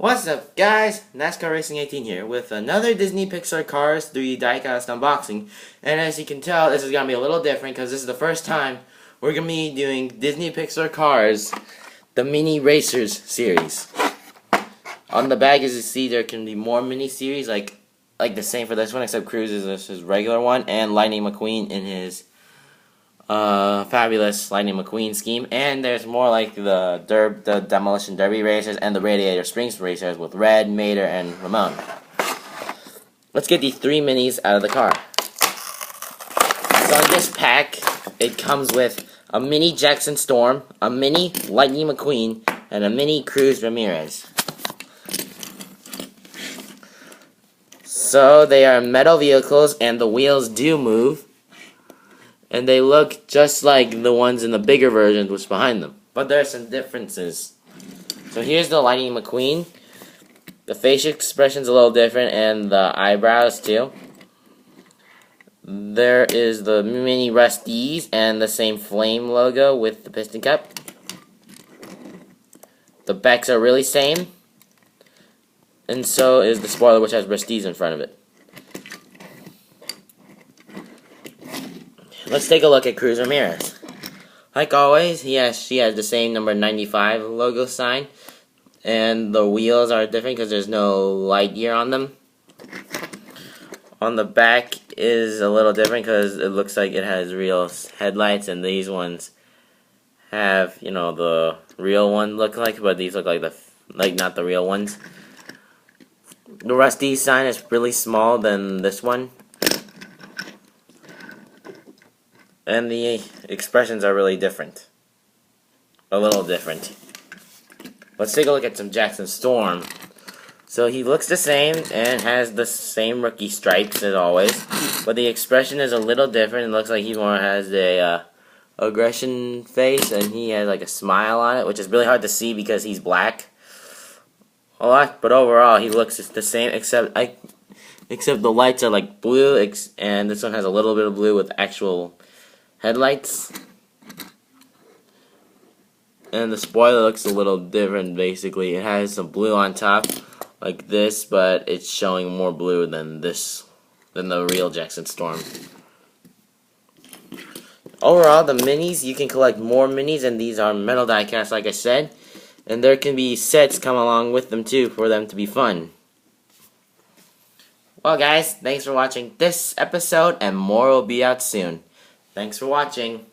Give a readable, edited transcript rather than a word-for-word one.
What's up, guys? NASCAR Racing 18 here with another Disney Pixar Cars 3 Diecast unboxing. And as you can tell, this is going to be a little different because this is the first time we're going to be doing Disney Pixar Cars, the Mini Racers series. On the bag, as you see, there can be more mini series, like the same for this one, except Cruz is his regular one, and Lightning McQueen in his fabulous Lightning McQueen scheme. And there's more like the Demolition Derby racers and the Radiator Springs racers with Red, Mater, and Ramon. Let's get these three minis out of the car. So in this pack, it comes with a mini Jackson Storm, a mini Lightning McQueen, and a mini Cruz Ramirez. So they are metal vehicles, and the wheels do move. And they look just like the ones in the bigger versions which behind them. But there are some differences. So here's the Lightning McQueen. The facial expression's a little different, and the eyebrows too. There is the mini Rusties and the same flame logo with the piston cup. The backs are really same. And so is the spoiler, which has Rusties in front of it. Let's take a look at Cruz Ramirez. Like always, she has the same number 95 logo sign, and the wheels are different because there's no light year on them. On the back is a little different because it looks like it has real headlights, and these ones have, you know, the real one look like, but these look like not the real ones. The Rusty sign is really small than this one. And the expressions are really different. A little different. Let's take a look at some Jackson Storm. So he looks the same and has the same rookie stripes as always. But the expression is a little different. It looks like he more has a aggression face, and he has like a smile on it, which is really hard to see because he's black. But overall he looks the same, except the lights are like blue, and this one has a little bit of blue with actual headlights. And the spoiler looks a little different. Basically, it has some blue on top like this, but it's showing more blue than the real Jackson Storm. Overall, the minis, you can collect more minis, and these are metal diecast like I said, and there can be sets come along with them too for them to be fun. Well guys, thanks for watching this episode, and more will be out soon. Thanks for watching.